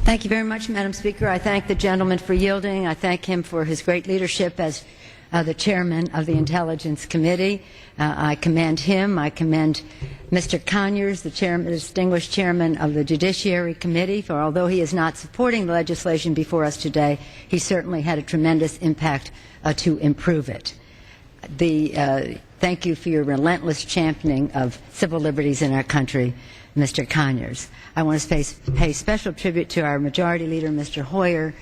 Thank you very much, Madam Speaker. I thank the gentleman for yielding. I thank him for his great leadership as the chairman of the Intelligence Committee. I commend him. I commend Mr. Conyers, the distinguished chairman of the Judiciary Committee, for although he is not supporting the legislation before us today, he certainly had a tremendous impact to improve it. Thank you for your relentless championing of civil liberties in our country, Mr. Conyers. I want to pay special tribute to our Majority Leader, Mr. Hoyer,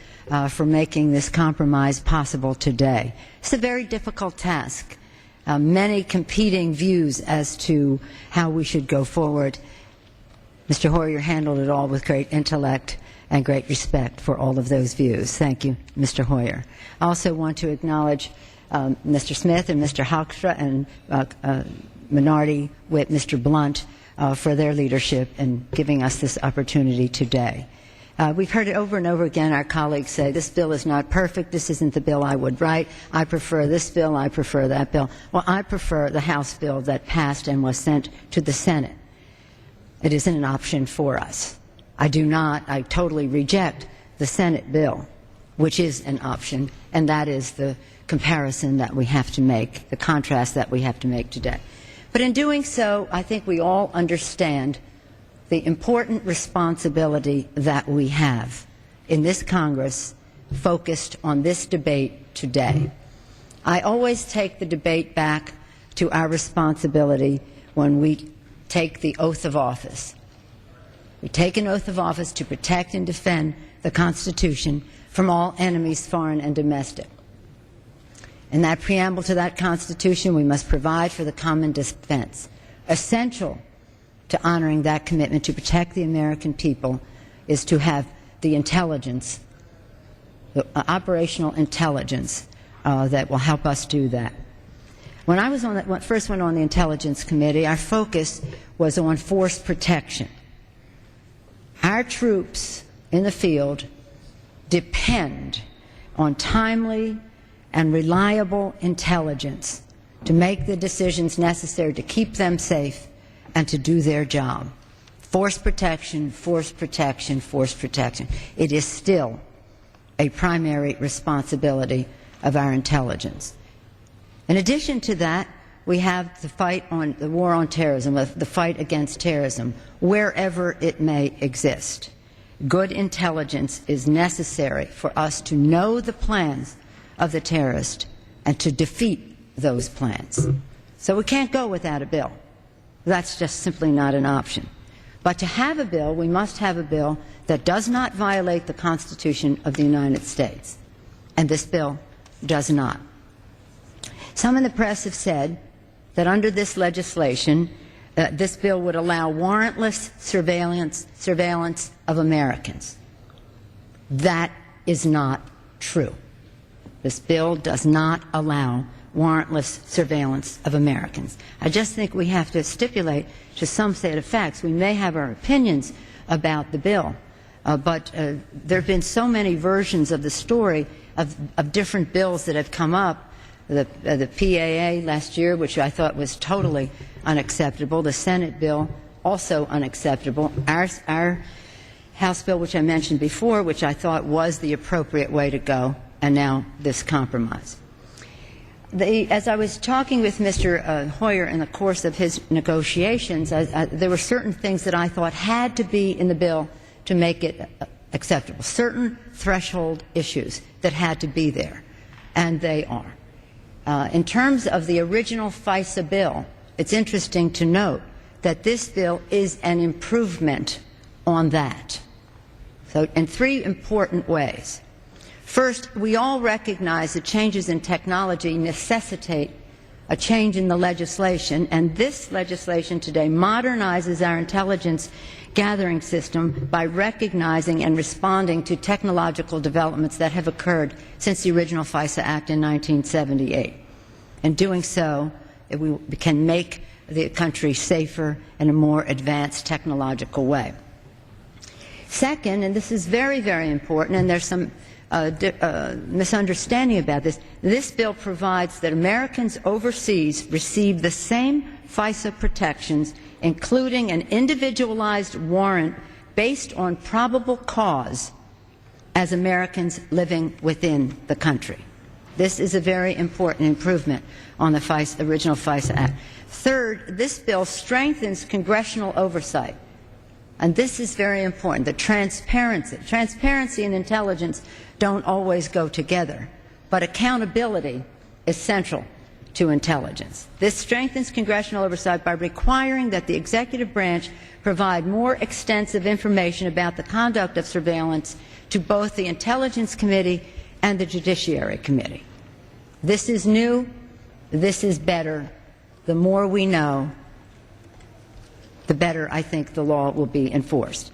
for making this compromise possible today. It's a very difficult task. Many competing views as to how we should go forward. Mr. Hoyer handled it all with great intellect and great respect for all of those views. Thank you, Mr. Hoyer. I also want to acknowledge Mr. Smith and Mr. Hoekstra and Minority Whip Mr. Blunt for their leadership in giving us this opportunity today. We've heard it over and over again, our colleagues say, this bill is not perfect, this isn't the bill I would write, I prefer this bill, I prefer that bill. Well, I prefer the House bill that passed and was sent to the Senate. It isn't an option for us. I totally reject the Senate bill, which is an option, and that is the comparison that we have to make, the contrast that we have to make today. But in doing so, I think we all understand the important responsibility that we have in this Congress focused on this debate today. I always take the debate back to our responsibility when we take the oath of office. We take an oath of office to protect and defend the Constitution from all enemies, foreign and domestic. In that preamble to that Constitution, we must provide for the common defense. Essential to honoring that commitment to protect the American people is to have the intelligence, the operational intelligence that will help us do that. When I was first went on the Intelligence Committee, our focus was on force protection. Our troops in the field depend on timely and reliable intelligence to make the decisions necessary to keep them safe and to do their job. Force protection, force protection, force protection. It is still a primary responsibility of our intelligence. In addition to that, we have the war on terrorism, the fight against terrorism, wherever it may exist. Good intelligence is necessary for us to know the plans of the terrorist and to defeat those plans. So we can't go without a bill. That's just simply not an option. But to have a bill, we must have a bill that does not violate the Constitution of the United States. And this bill does not. Some in the press have said that under this legislation, this bill would allow warrantless surveillance of Americans. That is not true. This bill does not allow warrantless surveillance of Americans. I just think we have to stipulate to some set of facts. We may have our opinions about the bill, but there have been so many versions of the story of different bills that have come up. The PAA last year, which I thought was totally unacceptable. The Senate bill, also unacceptable. Our House bill, which I mentioned before, which I thought was the appropriate way to go, and now this compromise. As I was talking with Mr. Hoyer in the course of his negotiations, there were certain things that I thought had to be in the bill to make it acceptable, certain threshold issues that had to be there, and they are. In terms of the original FISA bill, it's interesting to note that this bill is an improvement on that. So in three important ways. First, we all recognize that changes in technology necessitate a change in the legislation, and this legislation today modernizes our intelligence gathering system by recognizing and responding to technological developments that have occurred since the original FISA Act in 1978. In doing so, we can make the country safer in a more advanced technological way. Second, and this is very, very important, and there's some misunderstanding about this, this bill provides that Americans overseas receive the same FISA protections, including an individualized warrant based on probable cause as Americans living within the country. This is a very important improvement on the original FISA Act. Third, this bill strengthens congressional oversight. And this is very important, the transparency. Transparency and intelligence don't always go together, but accountability is central to intelligence. This strengthens congressional oversight by requiring that the executive branch provide more extensive information about the conduct of surveillance to both the Intelligence Committee and the Judiciary Committee. This is new. This is better. The more we know, the better I think the law will be enforced.